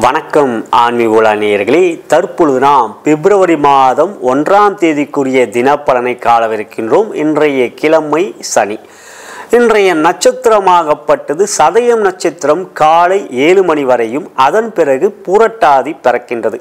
வணக்கம் ஆன்மீக நேயர்களே, தற்பொழுது நாம் பிப்ரவரி மாதம் 1ஆம் தேதிக்குரிய தினப்பலனை காணவிருக்கின்றோம். இன்றைய கிழமை சனி. இன்றைய நட்சத்திரமாகப்பட்டது சதயம் நட்சத்திரம் காலை 7 மணி வரையும், அதன் பிறகு புரட்டாதி பிறக்கின்றது.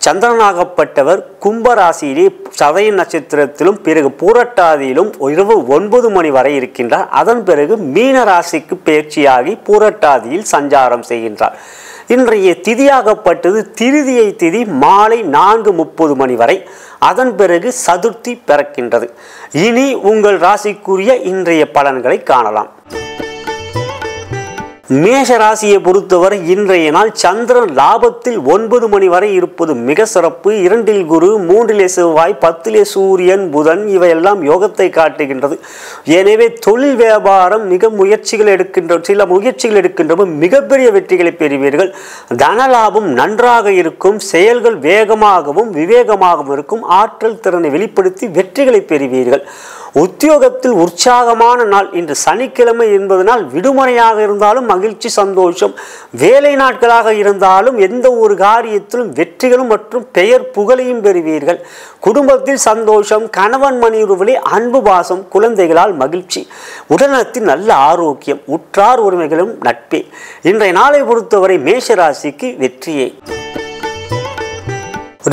சந்திரனாகப்பட்டவர் கும்பராசியிலே சதய நட்சத்திரத்திலும் பிறகு பூரட்டாதியிலும் இரவு 9 மணி வரை இருக்கின்றார். அதன் பிறகு மீன ராசிக்கு பயிற்சியாகி பூரட்டாதியில் சஞ்சாரம் செய்கின்றார். இன்றைய திதியாகப்பட்டது திருதியை திதி மாலை 4:30 மணி வரை, அதன் பிறகு சதுர்த்தி பிறக்கின்றது. இனி உங்கள் ராசிக்குரிய இன்றைய பலன்களை காணலாம். மேஷ ராசியை பொறுத்தவரை இன்றைய நாள் சந்திரன் லாபத்தில் 9 மணி வரை இருப்பது மிக சிறப்பு. 2இல் குரு, 3இலே செவ்வாய், 10இலே சூரியன், புதன் இவையெல்லாம் யோகத்தை காட்டுகின்றது. எனவே தொழில் வியாபாரம் சில முயற்சிகள் எடுக்கின்றன, மிகப்பெரிய வெற்றிகளை பெறுவீர்கள். தனலாபம் நன்றாக இருக்கும். செயல்கள் வேகமாகவும் விவேகமாகவும் இருக்கும். ஆற்றல் திறனை வெளிப்படுத்தி வெற்றிகளை பெறுவீர்கள். உத்தியோகத்தில் உற்சாகமான நாள். இன்று சனிக்கிழமை என்பதனால் விடுமுறையாக இருந்தாலும் மகிழ்ச்சி சந்தோஷம். வேலை நாட்களாக இருந்தாலும் எந்த ஒரு காரியத்திலும் வெற்றிகளும் மற்றும் பெயர் புகழையும் பெறுவீர்கள். குடும்பத்தில் சந்தோஷம். கணவன் மனைவியிலே அன்பு பாசம். குழந்தைகளால் மகிழ்ச்சி. உடல்நலத்தில் நல்ல ஆரோக்கியம். உற்றார் உரிமைகளும் நட்பே. இன்றைய நாளை பொறுத்தவரை மேஷ ராசிக்கு வெற்றியே.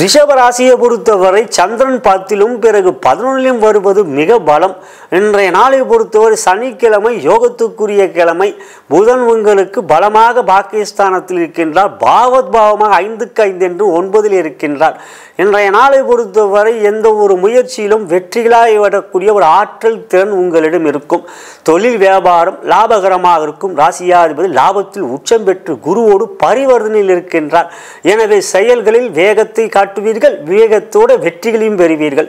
ரிஷப ராசியை பொறுத்தவரை சந்திரன் 10இலும் பிறகு 11இலும் வருவது மிக பலம். இன்றைய நாளை பொறுத்தவரை சனிக்கிழமை யோகத்துக்குரிய கிழமை. புதன் உங்களுக்கு பலமாக பாக்கியஸ்தானத்தில் இருக்கின்றார். பாவமாக 5க்கு 5 என்று 9இல் இருக்கின்றார். இன்றைய நாளை பொறுத்தவரை எந்த ஒரு முயற்சியிலும் வெற்றிகளாய் வரக்கூடிய ஒரு ஆற்றல் திறன் உங்களிடம் இருக்கும். தொழில் வியாபாரம் லாபகரமாக இருக்கும். ராசியாதிபதி லாபத்தில் உச்சம் பெற்று குருவோடு பரிவர்த்தனையில் இருக்கின்றார். எனவே செயல்களில் வேகத்தை காட்டுவீர்கள். விவேகத்தோடு வெற்றிகளையும் பெறுவீர்கள்.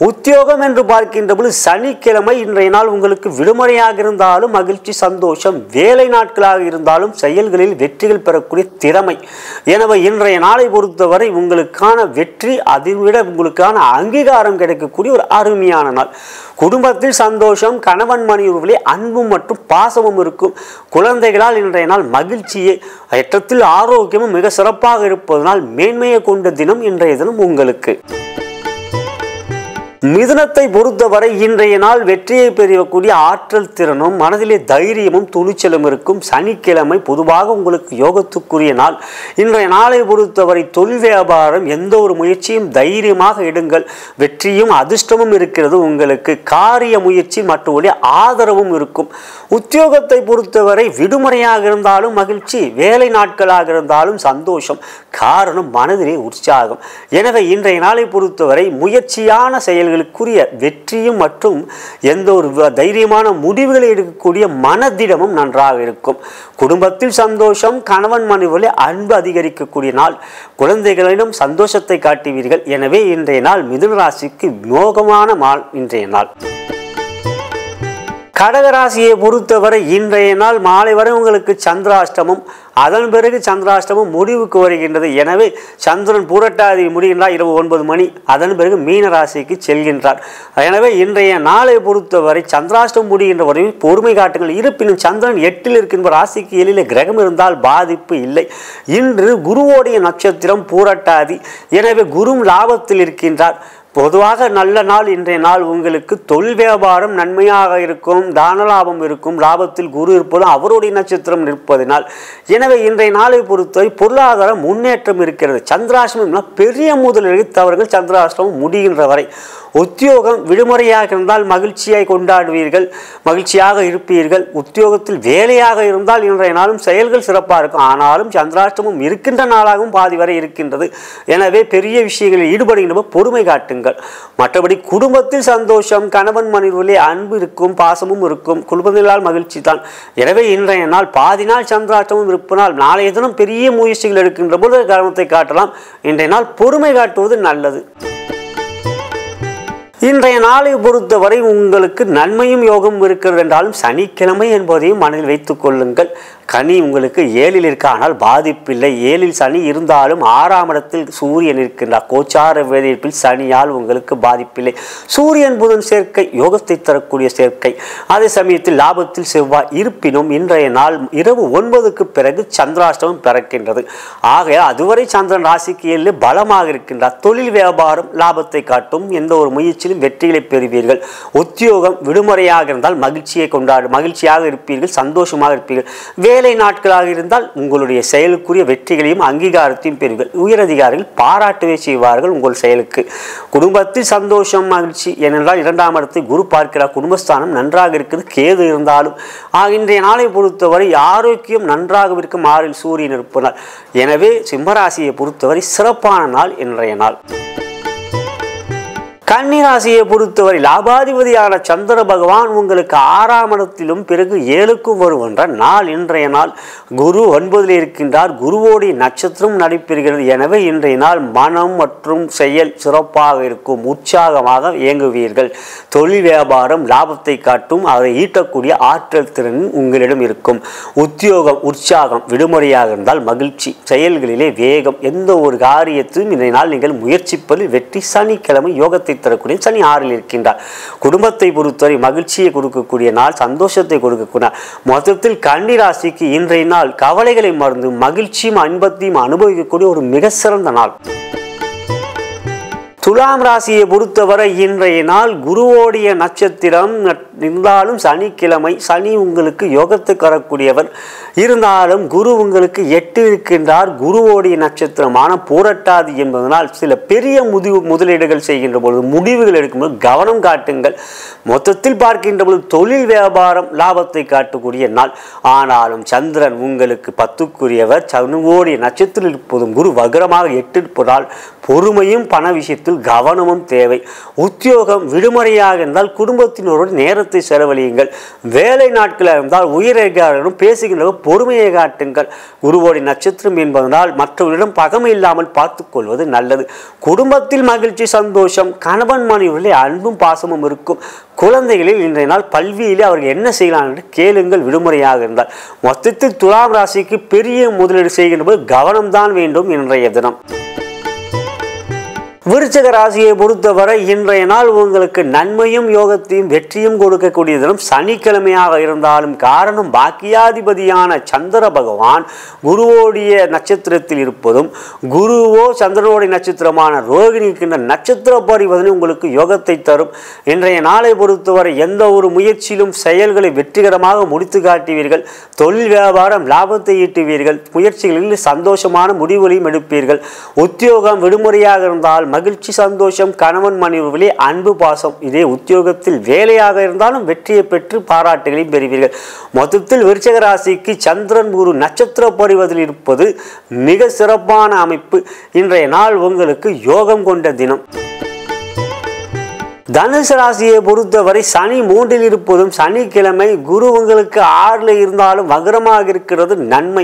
உத்தியோகம் என்று பார்க்கின்ற பொழுது சனிக்கிழமை இன்றைய நாள் உங்களுக்கு விடுமுறையாக இருந்தாலும் மகிழ்ச்சி சந்தோஷம். வேலை நாட்களாக இருந்தாலும் செயல்களில் வெற்றிகள் பெறக்கூடிய திறமை. எனவே இன்றைய நாளை பொறுத்தவரை உங்களுக்கான வெற்றி, அதைவிட உங்களுக்கான அங்கீகாரம் கிடைக்கக்கூடிய ஒரு அருமையான நாள். குடும்பத்தில் சந்தோஷம். கணவன் மனைவியிலே அன்பும் மற்றும் பாசமும் இருக்கும். குழந்தைகளால் இன்றைய நாள் மகிழ்ச்சியே. ஏற்றத்தில் ஆரோக்கியமும் மிக சிறப்பாக இருப்பதனால் மேன்மையை கொண்ட தினம் இன்றைய தினம் உங்களுக்கு. மிதுனத்தை பொறுத்தவரை இன்றைய நாள் வெற்றியை பெறக்கூடிய ஆற்றல் திறனும் மனதிலே தைரியமும் துணிச்சலும் இருக்கும். சனிக்கிழமை பொதுவாக உங்களுக்கு யோகத்துக்குரிய நாள். இன்றைய நாளை பொறுத்தவரை தொழில் வியாபாரம் எந்த ஒரு முயற்சியும் தைரியமாக எடுங்கள். வெற்றியும் அதிர்ஷ்டமும் இருக்கிறது உங்களுக்கு. காரிய முயற்சி மற்றபடி ஆதரவும் இருக்கும். உத்தியோகத்தை பொறுத்தவரை விடுமுறையாக இருந்தாலும் மகிழ்ச்சி, வேலை நாட்களாக இருந்தாலும் சந்தோஷம். காரணம் மனதிலே உற்சாகம். எனவே இன்றைய நாளை பொறுத்தவரை முயற்சியான செயல்களுக்குரிய வெற்றியும் மற்றும் எந்த ஒரு தைரியமான முடிவுகளை எடுக்கக்கூடிய மனதிடமும் நன்றாக இருக்கும். குடும்பத்தில் சந்தோஷம். கணவன் மனைவியிலே அன்பு அதிகரிக்கக்கூடிய நாள். குழந்தைகளிடம் சந்தோஷத்தை காட்டுவீர்கள். எனவே இன்றைய நாள் மிதுன ராசிக்கு யோகமான நாள் இன்றைய நாள். கடகராசியை பொறுத்தவரை இன்றைய நாள் மாலை வரை உங்களுக்கு சந்திராஷ்டமம். அதன் பிறகு சந்திராஷ்டமம் முடிவுக்கு வருகின்றது. எனவே சந்திரன் பூரட்டாதி முடிகின்றார் இரவு 9 மணி. அதன் பிறகு மீன ராசிக்கு செல்கின்றார். எனவே இன்றைய நாளை பொறுத்தவரை சந்திராஷ்டமம் முடிகின்ற வரையும் பொறுமை காட்டுங்கள். இருப்பினும் சந்திரன் 8இல் இருக்கின்ற ராசிக்கு 7இல் கிரகம் இருந்தால் பாதிப்பு இல்லை. இன்று குருவோடைய நட்சத்திரம் பூரட்டாதி. எனவே குரு லாபத்தில் இருக்கின்றார். பொதுவாக நல்ல நாள் இன்றைய நாள் உங்களுக்கு. தொழில் வியாபாரம் நன்மையாக இருக்கும். தானலாபம் இருக்கும். லாபத்தில் குரு இருப்பதும் அவருடைய நட்சத்திரம் இருப்பதனால் எனவே இன்றைய நாளை பொறுத்தவரை பொருளாதார முன்னேற்றம் இருக்கிறது. சந்திராஷ்டமம் பெரிய முதலீடு தவறுகள் சந்திராஷ்டமம் முடிகின்ற வரை. உத்தியோகம் விடுமுறையாக இருந்தால் மகிழ்ச்சியாய் கொண்டாடுவீர்கள். மகிழ்ச்சியாக இருப்பீர்கள். உத்தியோகத்தில் வேலையாக இருந்தால் இன்றைய நாளும் செயல்கள் சிறப்பாக இருக்கும். ஆனாலும் சந்திராஷ்டமம் இருக்கின்ற நாளாகவும் பாதி வரை இருக்கின்றது. எனவே பெரிய விஷயங்களில் ஈடுபடுகின்ற பொறுமை காட்டுங்கள். மற்றபடி குடும்பத்தில் சந்தோஷம். கணவன் மனைவியிலே அன்பு இருக்கும். பாசமும் இருக்கும். குடும்பங்களால் மகிழ்ச்சி தான். எனவே இன்றைய நாள் பாதி நாள் சந்திராஷ்டமம் இருப்பதால் நாளைய தினம் பெரிய முயற்சிகள் எடுக்கின்ற போது கவனத்தை காட்டலாம். இன்றைய நாள் பொறுமை காட்டுவது நல்லது. இன்றைய நாளை பொறுத்தவரை உங்களுக்கு நன்மையும் யோகம் இருக்கிறது என்றாலும் சனிக்கிழமை என்பதையும் மனதில் வைத்துக் கொள்ளுங்கள். கனி உங்களுக்கு 7ல் இருக்க, ஆனால் பாதிப்பில்லை. 7ல் சனி இருந்தாலும் 6ஆம் இடத்தில் சூரியன் இருக்கின்றார். கோச்சார வேதிப்பில் சனியால் உங்களுக்கு பாதிப்பில்லை. சூரியன் புதன் சேர்க்கை யோகத்தை தரக்கூடிய சேர்க்கை. அதே சமயத்தில் லாபத்தில் செவ்வாய் இருப்பினும் இன்றைய நாள் இரவு 9க்கு பிறகு சந்திராஷ்டமம் பிறக்கின்றது. ஆகையால் அதுவரை சந்திரன் ராசிக்கு 7 பலமாக இருக்கின்றார். தொழில் வியாபாரம் லாபத்தை காட்டும். எந்த ஒரு முயற்சியிலும் வெற்றிகளை பெறுவீர்கள். உத்தியோகம் விடுமுறையாக இருந்தால் மகிழ்ச்சியாக இருப்பீர்கள், சந்தோஷமாக இருப்பீர்கள். வேலை நாட்களாக இருந்தால் உங்களுடைய செயலுக்குரிய வெற்றிகளையும் அங்கீகாரத்தையும் பெறுவீர்கள். உயரதிகாரிகள் பாராட்டவே செய்வார்கள் உங்கள் செயலுக்கு. குடும்பத்தில் சந்தோஷம் மகிழ்ச்சி. ஏனென்றால் 2ஆம் இடத்தை குரு பார்க்கிறார். குடும்பஸ்தானம் நன்றாக இருக்கிறது. கேது இருந்தாலும் இன்றைய நாளை பொறுத்தவரை ஆரோக்கியம் நன்றாக இருக்கும். 6ல் சூரியன் இருப்பதால் எனவே சிம்மராசியை பொறுத்தவரை சிறப்பான நாள் இன்றைய நாள். கன்னிராசியை பொறுத்தவரை லாபாதிபதியான சந்திர பகவான் உங்களுக்கு 6ஆம் இடத்திலும் பிறகு 7க்கும் வருகின்ற நாள் இன்றைய நாள். குரு 9ல் இருக்கின்றார். குருவோடைய நட்சத்திரம் நடைபெறுகிறது. எனவே இன்றைய நாள் மனம் மற்றும் செயல் சிறப்பாக இருக்கும். உற்சாகமாக இயங்குவீர்கள். தொழில் வியாபாரம் லாபத்தை காட்டும். அதை ஈட்டக்கூடிய ஆற்றல் திறன் உங்களிடம் இருக்கும். உத்தியோகம் உற்சாகம். விடுமுறையாக இருந்தால் மகிழ்ச்சி. செயல்களிலே வேகம். எந்த ஒரு காரியத்தையும் இன்றைய நாள் நீங்கள் முயற்சிப்பதில் வெற்றி. சனிக்கிழமை யோகத்தை தரக்கூடிய சனி 6ல் இருக்கின்றார். குடும்பத்தை பொறுத்தவரை மகிழ்ச்சியை கொடுக்கக்கூடிய நாள், சந்தோஷத்தை கொடுக்கக்கூடிய நாள். மொத்தத்தில் கன்னி ராசிக்கு இன்றைய நாள் கவலைகளை மறந்து மகிழ்ச்சியும் இன்பத்தையும் அனுபவிக்கக்கூடிய ஒரு மிக சிறந்த நாள். துலாம் ராசியை பொறுத்தவரை இன்றைய நாள் குருவோடைய நட்சத்திரம் இருந்தாலும் சனிக்கிழமை. சனி உங்களுக்கு யோகத்தை தரக்கூடியவர் இருந்தாலும் குரு உங்களுக்கு 8 இருக்கின்றார். குருவோடைய நட்சத்திரமான பூரட்டாதி என்பதனால் சில பெரிய முதலீடுகள் செய்கின்ற பொழுது, முடிவுகள் எடுக்கும்போது கவனம் காட்டுங்கள். மொத்தத்தில் பார்க்கின்ற பொழுது தொழில் வியாபாரம் லாபத்தை காட்டக்கூடிய நாள். ஆனாலும் சந்திரன் உங்களுக்கு 10க்குரியவர். சனியோடைய நட்சத்திரம் இருப்பதும் குரு வக்ரமாக 8 இருப்பதால் பொறுமையும் பண விஷயத்தில் கவனமும் தேவை. உத்தியோகம் விடுமுறையாக இருந்தால் குடும்பத்தினரோடு நேரத்தை செலவழியுங்கள். வேலை நாட்களாக இருந்தால் உயரதிகாரிகளுடன் பேசுகின்ற பொறுமையை காட்டுங்கள். குருவோடைய நட்சத்திரம் என்பதனால் மற்றவர்களிடம் பகமை இல்லாமல் பார்த்துக் கொள்வது நல்லது. குடும்பத்தில் மகிழ்ச்சி சந்தோஷம். கணவன் மனைவிகளில் அன்பும் பாசமும் இருக்கும். குழந்தைகளில் இன்றைய நாள் கல்வியிலே அவர்கள் என்ன செய்யலாம் என்று கேளுங்கள். விடுமுறையாக இருந்தால் மொத்தத்தில் துலாம் ராசிக்கு பெரிய முதலீடு செய்கின்ற போது கவனம்தான் வேண்டும் இன்றைய தினம். விருச்சிக ராசியை பொறுத்தவரை இன்றைய நாள் உங்களுக்கு நன்மையும் யோகத்தையும் வெற்றியும் கொடுக்கக்கூடிய தினம் சனிக்கிழமையாக இருந்தாலும் காரணம் பாக்கியாதிபதியான சந்திர பகவான் குருவோடைய நட்சத்திரத்தில் இருப்பதும் குருவோ சந்திரனுடைய நட்சத்திரமான ரோகிணிக்கு நட்சத்திர பரிவர்த்தனை உங்களுக்கு யோகத்தை தரும். இன்றைய நாளை பொறுத்தவரை எந்த ஒரு முயற்சியிலும் செயல்களை வெற்றிகரமாக முடித்து காட்டுவீர்கள். தொழில் வியாபாரம் லாபத்தை ஈட்டுவீர்கள். முயற்சிகளில் சந்தோஷமான முடிவுகளையும் எடுப்பீர்கள். உத்தியோகம் விடுமுறையாக இருந்தால் மகிழ்ச்சி சந்தோஷம். கணவன் மனைவிகளே அன்பு பாசம். இதே உத்தியோகத்தில் வேலையாக இருந்தாலும் வெற்றியை பெற்று பாராட்டுகளையும் பெறுவீர்கள். மொத்தத்தில் விருச்சிக ராசிக்கு சந்திரன் குரு நட்சத்திர பரிவதில் இருப்பது மிக சிறப்பான அமைப்பு. இன்றைய நாள் உங்களுக்கு யோகம் கொண்ட தினம். தனுசு ராசியை பொறுத்தவரை சனி 3ல் இருப்பதும் சனிக்கிழமை. குரு உங்களுக்கு 6ல் இருந்தாலும் வக்ரமாக இருக்கிறது நன்மை.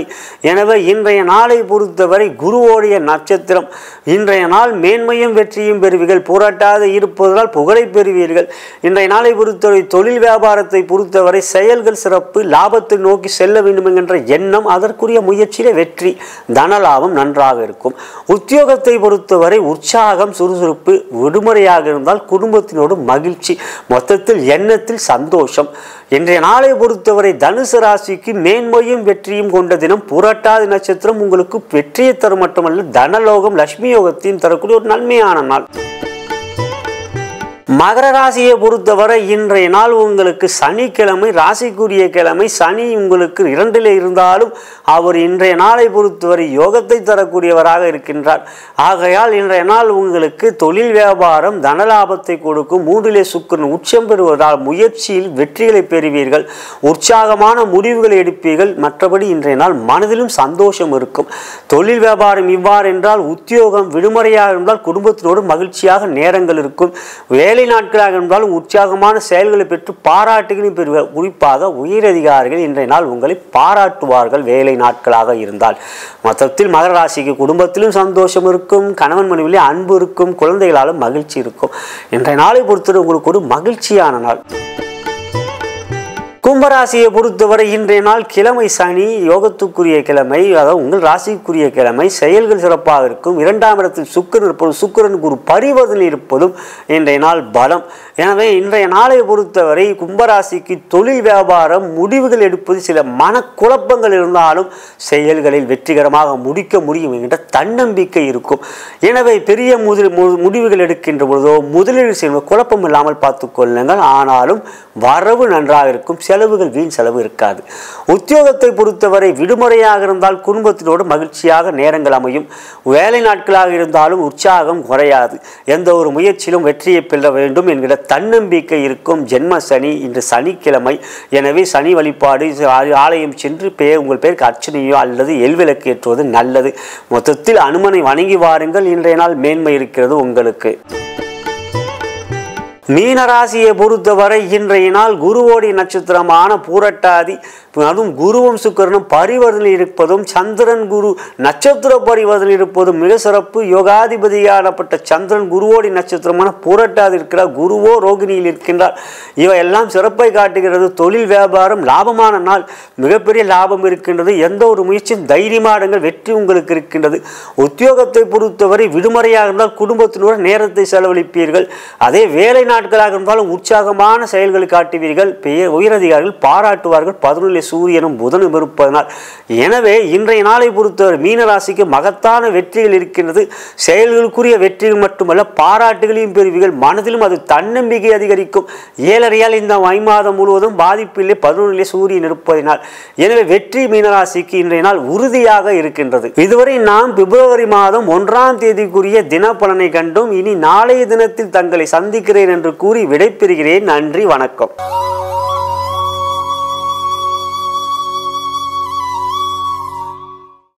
எனவே இன்றைய நாளை பொறுத்தவரை குருவோடைய நட்சத்திரம். இன்றைய நாள் மேன்மையும் வெற்றியும் பெறுவீர்கள். போராட்டாத இருப்பதால் புகழை பெறுவீர்கள். இன்றைய நாளை பொறுத்தவரை தொழில் வியாபாரத்தை பொறுத்தவரை செயல்கள் சிறப்பு. லாபத்தை நோக்கி செல்ல வேண்டும் என்கின்ற எண்ணம், அதற்குரிய முயற்சியிலே வெற்றி. தனலாபம் நன்றாக இருக்கும். உத்தியோகத்தை பொறுத்தவரை உற்சாகம் சுறுசுறுப்பு. விடுமுறையாக இருந்தால் குடும்பத்தின் மகிழ்ச்சி. மொத்தத்தில் எண்ணத்தில் சந்தோஷம். இன்றைய நாளை பொறுத்தவரை தனுசு ராசிக்கு மேன்மையும் வெற்றியும் கொண்ட தினம். புரட்டாதி நட்சத்திரம் உங்களுக்கு வெற்றியை தரும் மட்டுமல்ல தனலோகம் லட்சுமி யோகத்தையும் தரக்கூடிய ஒரு நன்மையான நாள். மகர ராசியை பொறுத்தவரை இன்றைய நாள் உங்களுக்கு சனிக்கிழமை. ராசிக்குரிய கிழமை. சனி உங்களுக்கு 2ல் இருந்தாலும் அவர் இன்றைய நாளை பொறுத்தவரை யோகத்தை தரக்கூடியவராக இருக்கின்றார். ஆகையால் இன்றைய நாள் உங்களுக்கு தொழில் வியாபாரம் தனலாபத்தை கொடுக்கும். 3லே சுக்கிரன் உச்சம் பெறுவதால் முயற்சியில் வெற்றிகளை பெறுவீர்கள். உற்சாகமான முடிவுகளை எடுப்பீர்கள். மற்றபடி இன்றைய நாள் மனதிலும் சந்தோஷம் இருக்கும். தொழில் வியாபாரம் இவ்வாறு என்றால் உத்தியோகம் விடுமுறையாக இருந்தால் குடும்பத்தினோடு மகிழ்ச்சியாக நேரங்கள் இருக்கும். வேலை வேலை நாட்களாக இருந்தாலும் உற்சாகமான செயல்களை பெற்று பாராட்டுகளையும் பெறுவார். குறிப்பாக உயரதிகாரிகள் இன்றைய நாள் உங்களை பாராட்டுவார்கள் வேலை நாட்களாக இருந்தால். மொத்தத்தில் மகர ராசிக்கு குடும்பத்திலும் சந்தோஷம் இருக்கும், கணவன் மனைவியிலே அன்பு இருக்கும், குழந்தைகளாலும் மகிழ்ச்சி இருக்கும். இன்றைய நாளை பொறுத்தவரை உங்களுக்கு ஒரு மகிழ்ச்சியான நாள். கும்பராசியை பொறுத்தவரை இன்றைய நாள் கிழமை சனி, யோகத்துக்குரிய கிழமை, அதாவது உங்கள் ராசிக்குரிய கிழமை. செயல்கள் சிறப்பாக இருக்கும். 2ஆம் இடத்தில் சுக்கிரன் இருப்பதும் சுக்கிரனுக்கு ஒரு பரிவர்த்தனை இருப்பதும் இன்றைய நாள் பலம். எனவே இன்றைய நாளை பொறுத்தவரை கும்பராசிக்கு தொழில் வியாபாரம் முடிவுகள் எடுப்பது சில மனக்குழப்பங்கள் இருந்தாலும் செயல்களில் வெற்றிகரமாக முடிக்க முடியும் என்கின்ற தன்னம்பிக்கை இருக்கும். எனவே பெரிய முடிவுகள் எடுக்கின்ற பொழுதோ முதலீடு செய்வது குழப்பம் இல்லாமல் பார்த்துக் கொள்ளுங்கள். ஆனாலும் வரவு நன்றாக இருக்கும், செலவுகள் வீண் செலவு இருக்காது. உத்தியோகத்தை பொறுத்தவரை விடுமுறையாக இருந்தால் குடும்பத்தினோடு மகிழ்ச்சியாக நேரங்கள் அமையும். வேலை நாட்களாக இருந்தாலும் உற்சாகம் குறையாது. எந்த ஒரு முயற்சியிலும் வெற்றியை பெற வேண்டும் என்கிற தன்னம்பிக்கை இருக்கும். ஜென்ம சனி இன்று சனிக்கிழமை. எனவே சனி வழிபாடு, ஆலயம் சென்று உங்கள் பேருக்கு அர்ச்சனையோ அல்லது எல்விளக்கு ஏற்றுவது நல்லது. மொத்தத்தில் அனுமனை வணங்கி வாருங்கள். இன்றைய நாள் மேன்மை இருக்கிறது உங்களுக்கு. மீனராசியை பொறுத்தவரை இன்றைய நாள் குருவோடைய நட்சத்திரமான பூரட்டாதி, அதுவும் குருவும் சுக்கிரனும் பரிவர்த்தனை இருப்பதும் சந்திரன் குரு நட்சத்திர பரிவர்த்தனை இருப்பதும் மிக சிறப்பு. யோகாதிபதியானப்பட்ட சந்திரன் குருவோடைய நட்சத்திரமான பூரட்டாதி இருக்கிறார். குருவோ ரோகிணியில் இருக்கின்றார். இவையெல்லாம் சிறப்பை காட்டுகிறது. தொழில் வியாபாரம் லாபமான நாள், மிகப்பெரிய லாபம் இருக்கின்றது. எந்த ஒரு முயற்சியும் தைரியமாடுங்கள், வெற்றி உங்களுக்கு இருக்கின்றது. உத்தியோகத்தை பொறுத்தவரை விடுமுறையாக இருந்தால் குடும்பத்தினோடு நேரத்தை செலவழிப்பீர்கள். அதே வேலை நாட்களாக இருந்தாலும் உற்சாகமான செயல்களை காட்டுவீர்கள். உயரதிகாரிகள் பாராட்டுவார்கள். 11 சூரியனும் புதனும் இருப்பதனால். எனவே இன்றைய நாளை பொறுத்தவரை மீனராசிக்கு மகத்தான வெற்றிகள் இருக்கின்றது. செயல்களுக்குரிய வெற்றிகள் மட்டுமல்ல, பாராட்டுகளையும் பெறுவீர்கள். மனதிலும் அது தன்னம்பிக்கை அதிகரிக்கும். 7.5 இந்த மாதம் முழுவதும் பாதிப்பில்லை, 11 சூரியன் இருப்பதனால். எனவே வெற்றி மீனராசிக்கு இன்றைய நாள் உறுதியாக இருக்கின்றது. இதுவரை நாம் பிப்ரவரி மாதம் 1ஆம் தேதிக்குரிய தினப்பலனை கண்டோம். இனி நாளைய தினத்தில் தங்களை சந்திக்கிறேன் என்று கூறி விடைபெறுகிறேன். நன்றி, வணக்கம்.